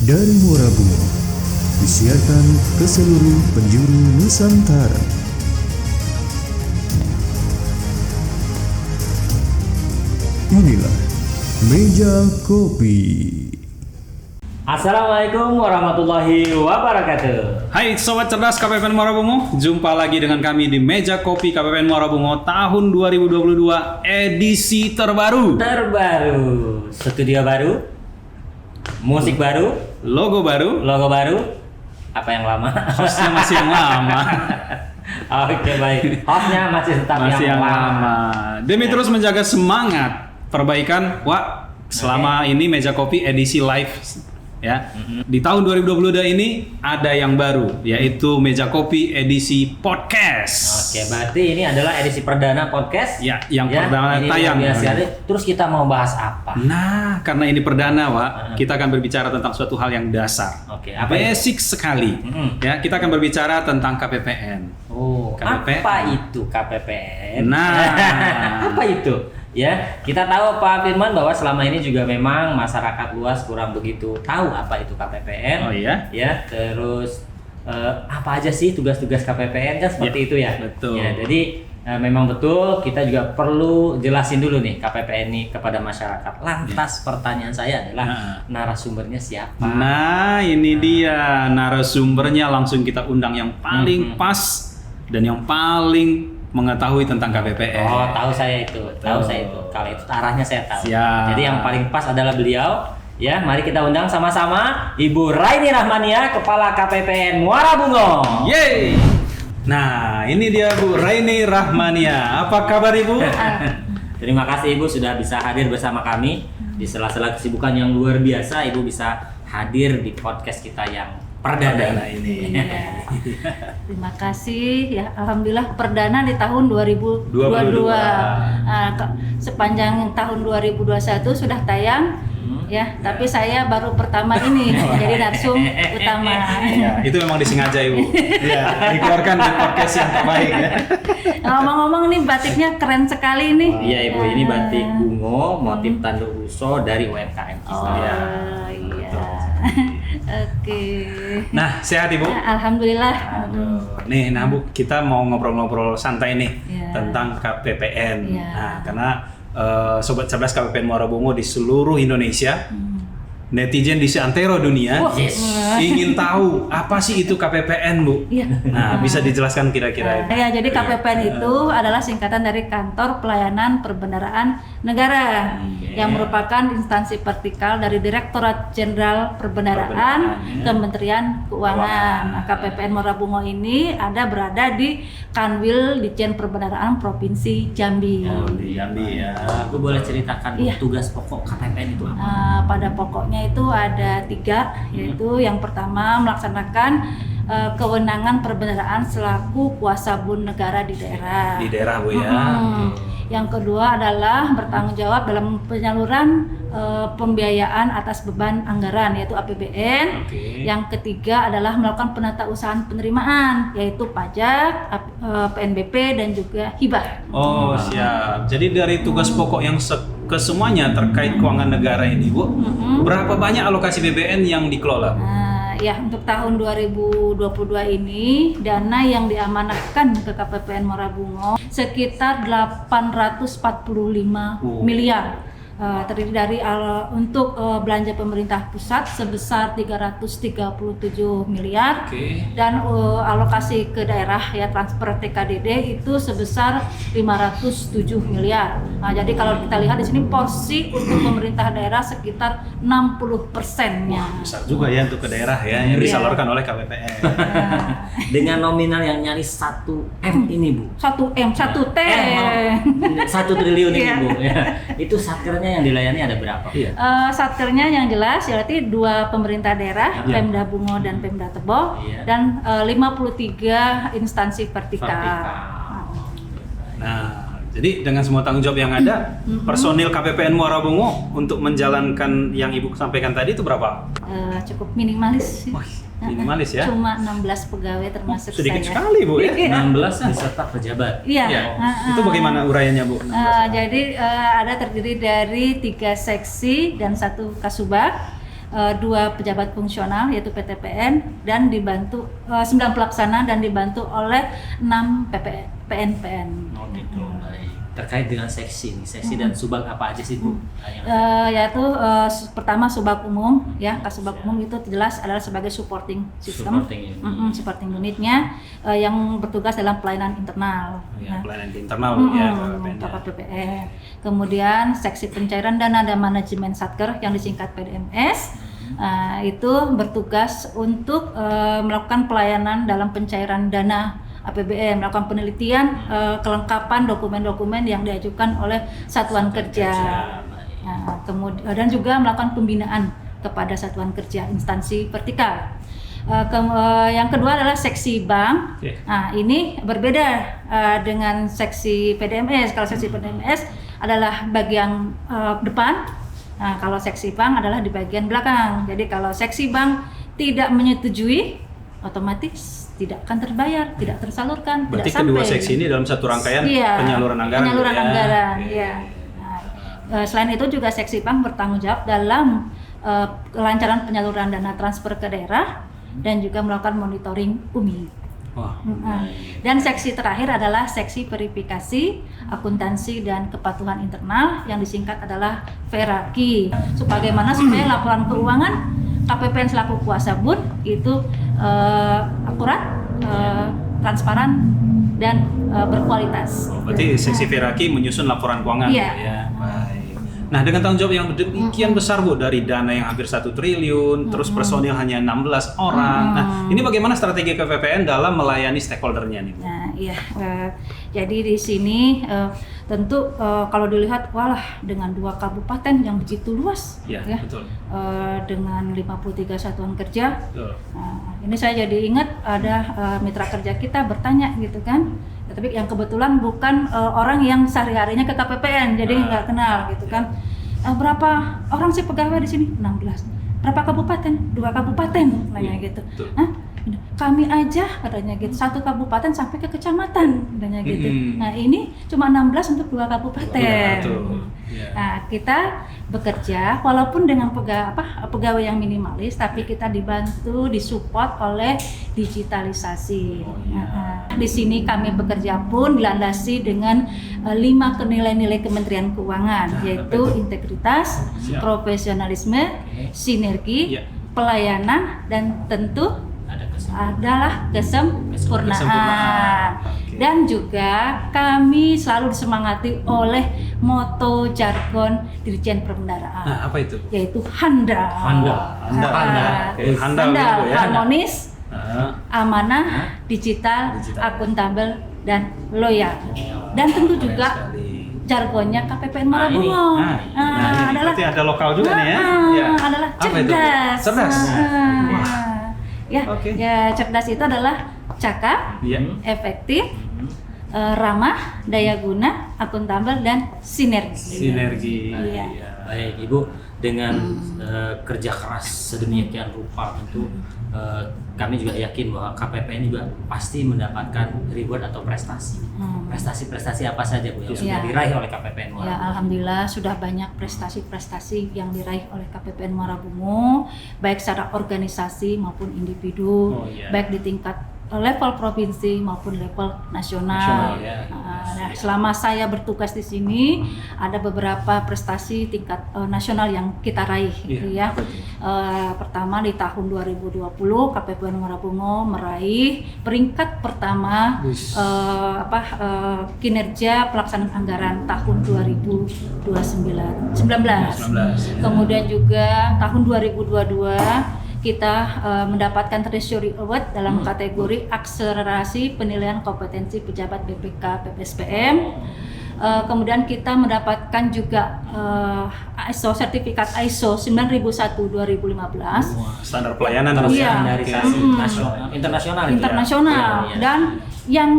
dari Muara Bungo disiarkan ke seluruh penjuru Nusantara. Inilah Meja Kopi. Assalamualaikum warahmatullahi wabarakatuh. Hai Sobat Cerdas KPPN Muara Bungo, jumpa lagi dengan kami di Meja Kopi KPPN Muara Bungo tahun 2022 edisi terbaru. Studio baru, musik baru, Logo baru, apa yang lama? hostnya masih yang lama. Oke baik, hostnya masih tetap Masih yang yang lama. lama. Demi terus menjaga semangat perbaikan, selama ini Meja Kopi edisi live ya. Di tahun 2022 ini ada yang baru, yaitu Meja Kopi edisi podcast. Oke, berarti ini adalah edisi perdana podcast. Ya, yang perdana ini tayang. luar biasa sekali. Terus kita mau bahas apa? Nah, karena ini perdana, kita akan berbicara tentang suatu hal yang dasar. Oke, apa basic sekali. Ya, kita akan berbicara tentang KPPN. Oh, KPPN. apa itu KPPN? Nah. Apa itu? Ya, kita tahu Pak Firman bahwa selama ini juga memang masyarakat luas kurang begitu tahu apa itu KPPN. Oh iya? Ya, terus apa aja sih tugas-tugas KPPN kan seperti Ya, itu ya. betul. Ya, jadi memang betul kita juga perlu jelasin dulu nih KPPN ini kepada masyarakat. Lantas pertanyaan saya adalah narasumbernya siapa? Nah, ini dia narasumbernya, langsung kita undang yang paling pas dan yang paling mengetahui tentang KPPN. Oh, tahu saya itu. Kalau itu arahnya saya tahu. Siap. Jadi yang paling pas adalah beliau. Ya, mari kita undang sama-sama Ibu Raini Rahmania, Kepala KPPN Muara Bungo. Yeay. Nah, ini dia Bu Raini Rahmania. Apa kabar Ibu? Terima kasih Ibu sudah bisa hadir bersama kami di sela-sela kesibukan yang luar biasa. Ibu bisa hadir di podcast kita yang perdana ini. Iya. Terima kasih ya, alhamdulillah perdana di tahun 2022. Sepanjang tahun 2021 sudah tayang ya, tapi saya baru pertama ini jadi narsum utama. Ya, itu memang disengaja Ibu. Ya, dikeluarkan di podcast yang terbaik ya. Ngomong-ngomong nih batiknya keren sekali nih. Iya Ibu, ini batik bungo motif tanduk uso dari UMKM kita. Iya. Oke. Nah, sehat Ibu? Alhamdulillah. Nih, nah Bu, kita mau ngobrol-ngobrol santai nih Ya. tentang KPPN. Ya. Nah, karena Sobat Cerdas KPPN Muara Bungo di seluruh Indonesia, netizen di seantero dunia ingin tahu apa sih itu KPPN, Bu? Iya. Nah, bisa dijelaskan kira-kira? Ya, jadi KPPN itu adalah singkatan dari Kantor Pelayanan Perbendaharaan Negara yang merupakan instansi vertikal dari Direktorat Jenderal Perbendaharaan Kementerian Keuangan. Nah, KPPN Muara Bungo ini berada di Kanwil Ditjen Perbendaharaan Provinsi Jambi. Oh, di Jambi ya. Aku boleh ceritakan Iya. tugas pokok KPPN itu apa? Pada pokoknya itu ada 3, yaitu yang pertama melaksanakan kewenangan perbendaharaan selaku kuasa bun negara di daerah. Di daerah Bu ya. Yang kedua adalah bertanggung jawab dalam penyaluran pembiayaan atas beban anggaran yaitu APBN. Yang ketiga adalah melakukan penatausahaan penerimaan yaitu pajak, PNBP dan juga hibah. Oh, siap. Jadi dari tugas pokok yang kesemuanya terkait keuangan negara ini, Bu, berapa banyak alokasi BBN yang dikelola? Ya, untuk tahun 2022 ini dana yang diamanahkan ke KPPN Muara Bungo sekitar 845 miliar. Terdiri dari untuk belanja pemerintah pusat sebesar 337 miliar dan alokasi ke daerah ya transfer TKDD itu sebesar 507 miliar. Nah, jadi kalau kita lihat di sini porsi untuk pemerintah daerah sekitar 60%-nya. Besar juga ya untuk ke daerah ya yang disalurkan oleh KPPN. Dengan nominal yang nyaris 1 M ini Bu. 1 T. 1 triliun ini Bu. Ya. Itu satkernya yang dilayani ada berapa? Satkernya yang jelas berarti 2 pemerintah daerah, Pemda Bungo dan Pemda Tebo, dan 53 instansi vertikal. Nah, jadi dengan semua tanggung jawab yang ada, personil KPPN Muara Bungo untuk menjalankan yang Ibu sampaikan tadi itu berapa? Cukup minimalis. Minimalis ya? Cuma 16 pegawai termasuk sedikit saya. sekali Bu ya? 16 beserta pejabat. Iya. Itu bagaimana uraiannya Bu? Jadi ada terdiri dari 3 seksi dan 1 kasubag. 2 pejabat fungsional yaitu PTPN dan dibantu 9 pelaksana dan dibantu oleh 6 PNPN. Oh gitu, baik. Terkait dengan seksi nih, seksi dan subag apa aja sih Bu? Yaitu pertama subag umum ya, kasubag umum itu jelas adalah sebagai supporting system, supporting unitnya yang bertugas dalam pelayanan internal. Ya, pelayanan internal ya KPPN. Kemudian seksi pencairan dana dan manajemen satker yang disingkat PDMS. Itu bertugas untuk melakukan pelayanan dalam pencairan dana APBN, melakukan penelitian kelengkapan dokumen-dokumen yang diajukan oleh satuan kerja. Kemudian dan juga melakukan pembinaan kepada satuan kerja instansi vertikal. Yang kedua adalah seksi bank. Nah, ini berbeda dengan seksi PDMS. Kalau seksi PDMS adalah bagian depan. Nah, kalau seksi bank adalah di bagian belakang. Jadi kalau seksi bank tidak menyetujui, otomatis tidak akan terbayar, tidak tersalurkan, berarti tidak sampai. Kedua seksi ini dalam satu rangkaian penyaluran anggaran. Penyaluran anggaran, ya. Nah, selain itu juga seksi bank bertanggung jawab dalam kelancaran penyaluran dana transfer ke daerah dan juga melakukan monitoring UMI. Dan seksi terakhir adalah seksi verifikasi, akuntansi dan kepatuhan internal yang disingkat adalah VERAKI. Sebagaimana supaya laporan keuangan KPPN selaku kuasa BUN itu akurat, transparan dan berkualitas. Berarti seksi VERAKI menyusun laporan keuangan. Iya. Ya. Baik. Nah, dengan tanggung jawab yang demikian besar Bu, dari dana yang hampir 1 triliun, terus personil hanya 16 orang. Nah, ini bagaimana strategi KPPN dalam melayani stakeholder-nya nih Bu? Nah, iya. Jadi di sini tentu kalau dilihat dengan 2 kabupaten yang begitu luas, ya. Betul. Dengan 53 satuan kerja. Ini saya jadi ingat ada mitra kerja kita bertanya gitu kan. Tapi yang kebetulan bukan orang yang sehari-harinya ke KPPN, jadi nggak kenal gitu kan. Berapa orang sih pegawai di sini? 16. Berapa kabupaten? 2 kabupaten, nanya gitu. Kami aja katanya gitu, 1 kabupaten sampai ke kecamatan, katanya gitu. Nah, ini cuma 16 untuk 2 kabupaten. Nah, kita bekerja walaupun dengan pegawai yang minimalis, tapi kita dibantu, disupport oleh digitalisasi. Di sini kami bekerja pun dilandasi dengan 5 nilai-nilai Kementerian Keuangan, yaitu integritas, profesionalisme, sinergi, pelayanan, dan tentu adalah kesempurnaan. Dan juga kami selalu disemangati oleh moto jargon Dirjen Perbendaharaan. Nah, apa itu? Yaitu handal, harmonis, amanah, digital, akuntabel, dan loyal. Dan tentu juga jargonnya KPPN Muara Bungo. Adalah ada lokal juga nih ya. Adalah cerdas. Cerdas. Ya, cerdas itu adalah cakap, efektif, ramah, daya guna, akuntabel, dan sinergi. Baik Ibu, dengan kerja keras sedemikian rupa tentu kami juga yakin bahwa KPPN juga pasti mendapatkan reward atau prestasi. Prestasi-prestasi apa saja Bu yang sudah diraih oleh KPPN Muara Bungo? Ya, alhamdulillah sudah banyak prestasi-prestasi yang diraih oleh KPPN Muara Bungo, baik secara organisasi maupun individu, baik di tingkat level provinsi maupun level nasional. Nah, selama saya bertugas di sini ada beberapa prestasi tingkat nasional yang kita raih, gitu ya. Pertama di tahun 2020 KPPN Muara Bungo meraih peringkat pertama kinerja pelaksanaan anggaran tahun 2019. Kemudian juga tahun 2022 kita mendapatkan Treasury Award dalam kategori akselerasi penilaian kompetensi pejabat BPK PPSPM. Kemudian kita mendapatkan juga ISO sertifikat ISO 9001/2015. Standar pelayanan internasional. Dan yang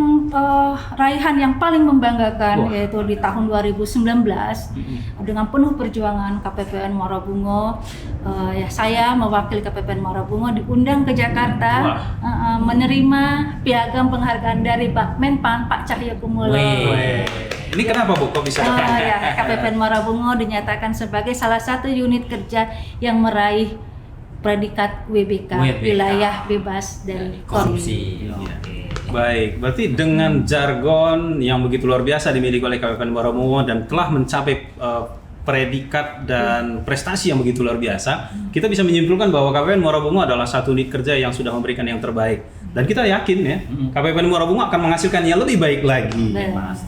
raihan yang paling membanggakan yaitu di tahun 2019 dengan penuh perjuangan KPPN Muara Bungo, saya mewakili KPPN Muara Bungo diundang ke Jakarta menerima piagam penghargaan dari Pak Menpan Pak Cahyokumolo. Ini kenapa Bu kok bisa? KPPN Muara Bungo dinyatakan sebagai salah satu unit kerja yang meraih predikat WBK, wilayah bebas dari korupsi. Baik, berarti dengan jargon yang begitu luar biasa dimiliki oleh Kabupaten Muarabungo dan telah mencapai predikat dan prestasi yang begitu luar biasa, kita bisa menyimpulkan bahwa Kabupaten Muarabungo adalah satu unit kerja yang sudah memberikan yang terbaik. Dan kita yakin ya, Kabupaten Muarabungo akan menghasilkan yang lebih baik lagi.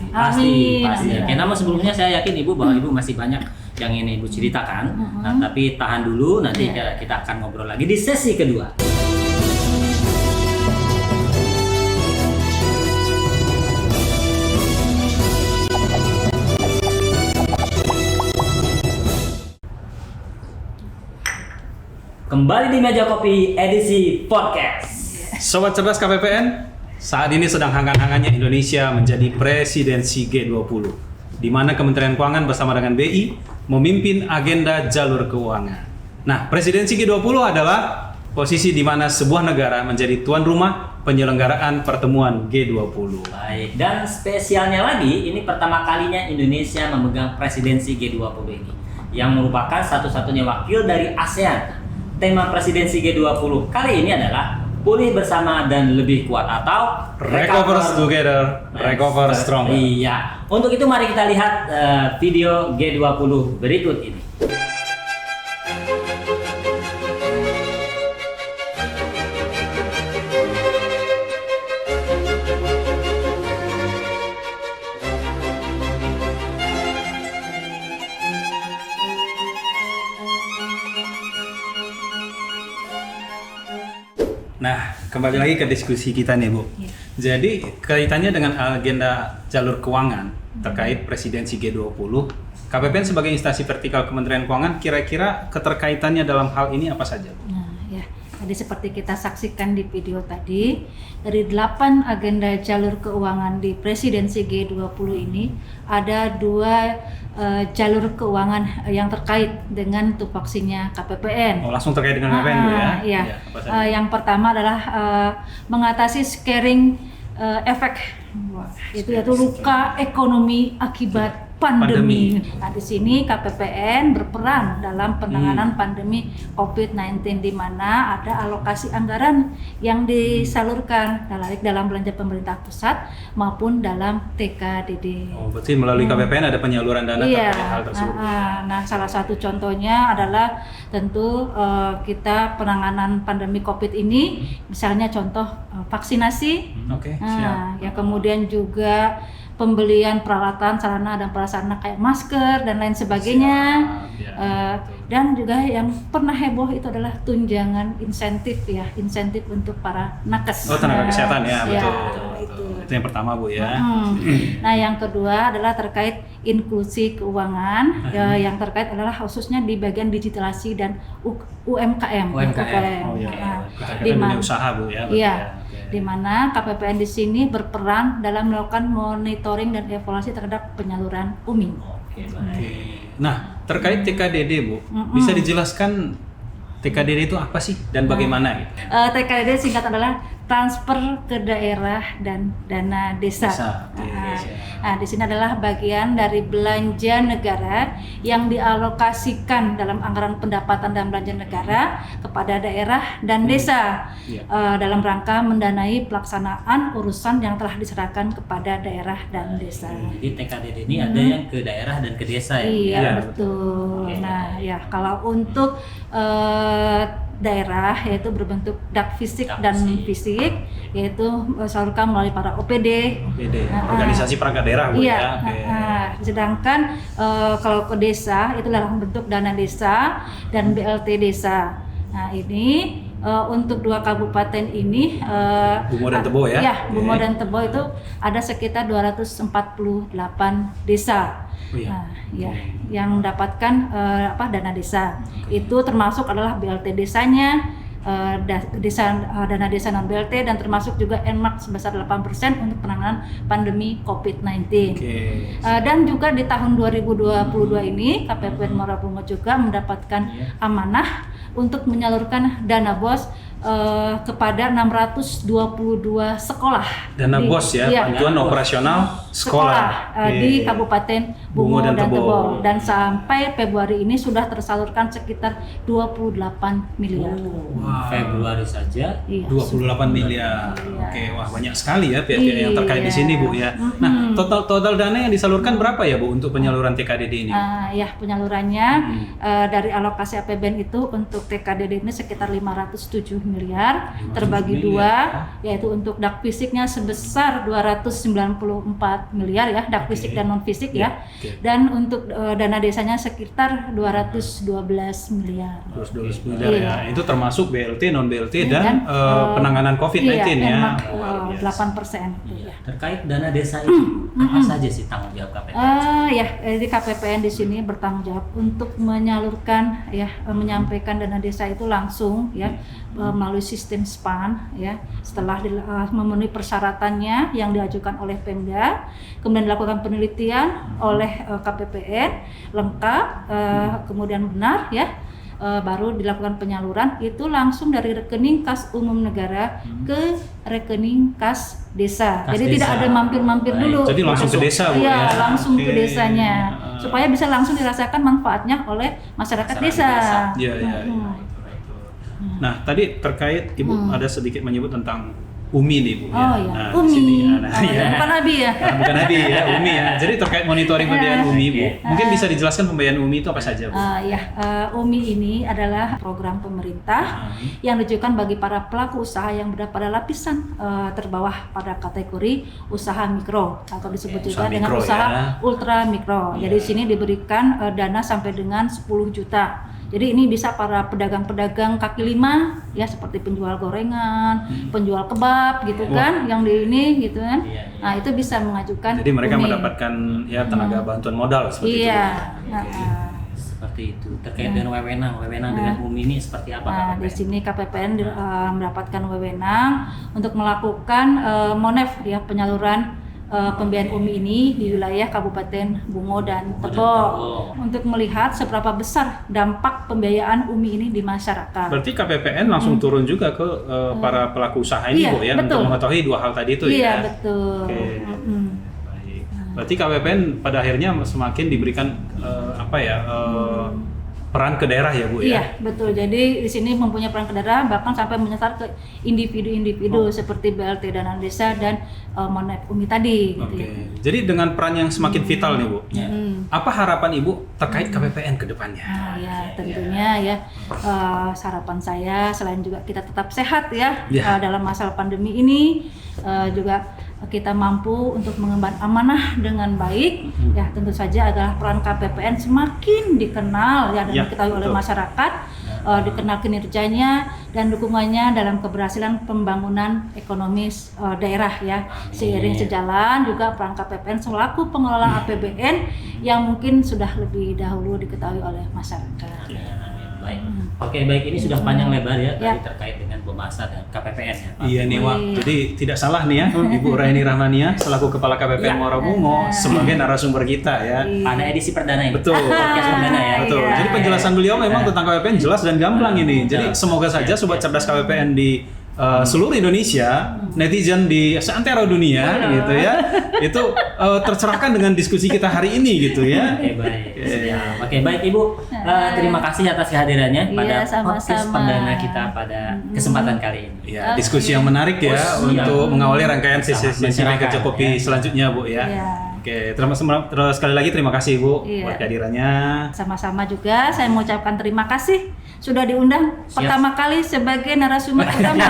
Pasti. Karena sebelumnya saya yakin Ibu bahwa Ibu masih banyak yang ingin Ibu ceritakan. Nah, tapi tahan dulu, nanti kita akan ngobrol lagi di sesi kedua. Kembali di Meja Kopi edisi podcast. Sobat Cerdas KPPN, saat ini sedang hangat-hangatnya Indonesia menjadi presidensi G20, di mana Kementerian Keuangan bersama dengan BI memimpin agenda jalur keuangan. Nah, presidensi G20 adalah posisi di mana sebuah negara menjadi tuan rumah penyelenggaraan pertemuan G20. Baik, dan spesialnya lagi, ini pertama kalinya Indonesia memegang presidensi G20 ini, yang merupakan satu-satunya wakil dari ASEAN. Tema presidensi G20 kali ini adalah pulih bersama dan lebih kuat atau Recover Together, Recover Stronger. Iya. Untuk itu mari kita lihat video G20 berikut ini. Nah, kembali lagi ke diskusi kita nih, Bu. Jadi, kaitannya dengan agenda jalur keuangan terkait presidensi G20, KPPN sebagai instansi vertikal Kementerian Keuangan, kira-kira keterkaitannya dalam hal ini apa saja, Bu? Nah, ya. Tadi seperti kita saksikan di video tadi, dari 8 agenda jalur keuangan di presidensi G20 ini, ada 2 jalur keuangan yang terkait dengan tupoksinya KPPN. Oh, langsung terkait dengan KPPN, Bu ya? Iya. Yang pertama adalah mengatasi scaring efek, yaitu luka ekonomi akibat pandemi. Nah, di sini KPPN berperan dalam penanganan pandemi COVID-19, di mana ada alokasi anggaran yang disalurkan baik dalam belanja pemerintah pusat maupun dalam TKDD. Oh, berarti melalui KPPN ada penyaluran dana terkait hal tersebut. Nah, salah satu contohnya adalah tentu kita penanganan pandemi COVID ini, misalnya contoh vaksinasi. Oke, siap. Ya kemudian juga pembelian peralatan sarana dan prasarana kayak masker dan lain sebagainya. Dan juga yang pernah heboh itu adalah tunjangan insentif untuk para nakes. Oh, tenaga kesehatan ya, betul. Itu yang pertama, Bu ya. Nah, yang kedua adalah terkait inklusi keuangan. Yang terkait adalah khususnya di bagian digitalisasi dan UMKM. Oh iya. Di dunia usaha, Bu ya. Iya. Di mana KPPN di sini berperan dalam melakukan monitoring dan evaluasi terhadap penyaluran UMI. Nah, terkait TKDD, Bu, bisa dijelaskan TKDD itu apa sih dan bagaimana gitu? TKDD singkat adalah transfer ke daerah dan dana desa. Nah, di sini adalah bagian dari belanja negara yang dialokasikan dalam anggaran pendapatan dan belanja negara kepada daerah dan desa dalam rangka mendanai pelaksanaan urusan yang telah diserahkan kepada daerah dan desa. Jadi TKDD ini ada yang ke daerah dan ke desa ya? Iya, betul. Nah, ya kalau untuk daerah yaitu berbentuk dak fisik dan fisik, yaitu salurkan melalui para OPD, organisasi perangkat daerah, Bu ya. Sedangkan kalau ke desa itu dalam bentuk dana desa dan BLT desa. Nah, ini untuk 2 kabupaten ini Bumo dan Tebo ya. Iya, Bumo dan Tebo itu ada sekitar 248 desa. Yang mendapatkan dana desa. Itu termasuk adalah BLT desanya, dana desa non BLT, dan termasuk juga NMAK sebesar 8% untuk penanganan pandemi COVID-19. Dan juga di tahun 2022 ini KPPN Muarabungo juga mendapatkan amanah untuk menyalurkan dana BOS kepada 622 sekolah. Dana BOS ya, bantuan operasional sekolah di Kabupaten bungo dan tebo. Dan sampai Februari ini sudah tersalurkan sekitar 28 miliar. Februari saja. Iya, 28 miliar. Iya. Oke, wah banyak sekali ya pihak-pihak yang terkait di Iya. sini, Bu ya. Nah, total dana yang disalurkan berapa ya, Bu, untuk penyaluran TKDD ini? Ya, penyalurannya dari alokasi APBN itu untuk TKDD ini sekitar 507 miliar, terbagi dua, yaitu untuk dak fisiknya sebesar 294 miliar ya, dak fisik dan non fisik ya. Dan untuk dana desanya sekitar 212 miliar. 212 miliar Iya. ya. Itu termasuk BLT, non BLT Iya, dan penanganan COVID-19 ya. Emak, Luar biasa. 8%. Ya. Terkait dana desa itu, apa saja sih tanggung jawab KPPN? Ya, jadi KPPN di sini bertanggung jawab untuk menyalurkan ya, menyampaikan dana desa itu langsung ya melalui sistem SPAN ya. Setelah memenuhi persyaratannya yang diajukan oleh Pemda, kemudian dilakukan penelitian oleh KPPN lengkap, kemudian benar ya. Baru dilakukan penyaluran itu langsung dari rekening kas umum negara ke rekening kas desa. Kas Jadi desa. tidak ada mampir-mampir Baik. dulu. Jadi langsung ke desa, Bu Iya, ya. langsung ke Oke. desanya supaya bisa langsung dirasakan manfaatnya oleh masyarakat desa. Iya, iya. Nah, tadi terkait Ibu ada sedikit menyebut tentang UMI nih, Bu ya. Oh iya, Nah, di Umi. sini, Ya, bukan Abi ya. Bukan Nabi ya, UMI ya. Jadi terkait monitoring pembiayaan UMI, Bu. Mungkin bisa dijelaskan pembiayaan UMI itu apa saja, Bu? UMI ini adalah program pemerintah yang ditujukan bagi para pelaku usaha yang berada pada lapisan terbawah pada kategori usaha mikro atau disebut juga usaha dengan mikro usaha ya. ultra mikro. Jadi di sini diberikan dana sampai dengan 10 juta. Jadi ini bisa para pedagang-pedagang kaki lima ya seperti penjual gorengan, penjual kebab gitu kan, yang di ini gitu kan. Iya. Nah, itu bisa mengajukan Jadi mereka UMI. mendapatkan ya tenaga bantuan modal seperti itu. Iya. Bu. Seperti itu. Terkait dengan wewenang dengan UMI ini seperti apa Nah, di KPPN? sini KPPN mendapatkan wewenang untuk melakukan MONEF ya, penyaluran pembiayaan UMI ini di wilayah Kabupaten Bungo dan Tebo untuk melihat seberapa besar dampak pembiayaan UMI ini di masyarakat. Berarti KPPN langsung turun juga ke para pelaku usaha ini, Iya, Bu ya, betul. untuk mengetahui dua hal tadi itu Iya, ya. betul. Oke. Mm-mm. Baik. Berarti KPPN pada akhirnya semakin diberikan peran ke daerah ya, Bu ya. Iya, betul. Jadi di sini mempunyai peran ke daerah bahkan sampai menyasar ke individu-individu seperti BLT Dana Desa dan MONEF UMI tadi gitu Oke. ya. Jadi dengan peran yang semakin vital nih, Bu. Mm. Apa harapan Ibu terkait KPPN ke depannya? Nah, ya tentunya ya harapan saya selain juga kita tetap sehat ya Ya. dalam masa pandemi ini juga kita mampu untuk mengemban amanah dengan baik ya, tentu saja adalah peran KPPN semakin dikenal ya dan Ya, diketahui oleh betul. masyarakat, dikenal kinerjanya dan dukungannya dalam keberhasilan pembangunan ekonomi daerah ya. Seiring sejalan juga peran KPPN selaku pengelola APBN yang mungkin sudah lebih dahulu diketahui oleh masyarakat. Baik. Oke, baik, ini sudah panjang lebar ya, Ya. tadi terkait dengan pembahasan dan KPPN ya, Pak. Iya nih, Wak. Iya. Jadi tidak salah nih ya, Ibu Raini Rahmania selaku Kepala KPPN Ya. Muara Bungo sebagai narasumber kita ya. Pada edisi perdana ini. Betul. Podcast perdana ya. Betul. Iya. Jadi penjelasan beliau memang tentang KPPN jelas dan gamblang ini. Jadi semoga saja sobat cerdas KPPN di seluruh Indonesia, netizen di seantero dunia gitu ya, itu tercerahkan dengan diskusi kita hari ini gitu ya. Oke, baik. Siap. Oke, baik Ibu. Terima kasih atas kehadirannya Iya, pada sama-sama. podcast perdana kita pada kesempatan kali ini. Ya, diskusi yang menarik ya untuk mengawali rangkaian sesi Masyarakat, Meja Kopi ya. selanjutnya, Bu ya. Iya. Oke, terus sekali lagi terima kasih Bu Iya. buat kehadirannya. Sama-sama juga saya mengucapkan terima kasih sudah diundang Siap. pertama kali sebagai narasumber utama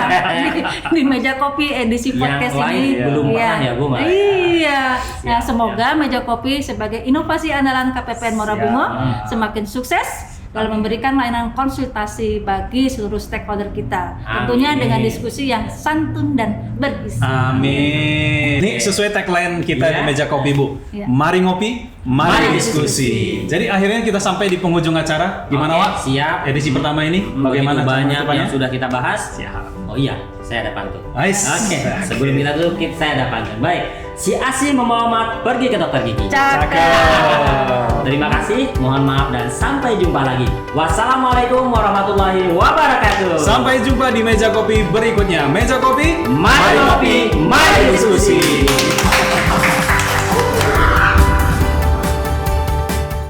di Meja Kopi edisi Yang podcast lain ini. belum pernah ya, Bu, Mbak? Iya. Nah, Siap, semoga Meja Kopi sebagai inovasi andalan KPPN Muara Bungo semakin sukses dalam memberikan layanan konsultasi bagi seluruh stakeholder kita. Tentunya Amin. dengan diskusi yang santun dan berisi. Amin. Ini sesuai tagline kita di Iya. Meja Kopi, Bu. Iya. Mari ngopi, mari diskusi. Jadi akhirnya kita sampai di penghujung acara. Gimana, Oke, Wak? siap. Edisi pertama ini bagaimana Begitu banyak penutupannya? yang sudah kita bahas. Siap. Oh iya, saya ada pantun. Nice. Oke, sebelum kita tutup, saya ada pantun. Baik, si Asi membawa Mat pergi ke dokter gigi. Cakep. Terima kasih, mohon maaf dan sampai jumpa lagi. Wassalamualaikum warahmatullahi wabarakatuh. Sampai jumpa di Meja Kopi berikutnya. Meja Kopi, Mari ngopi, mari diskusi.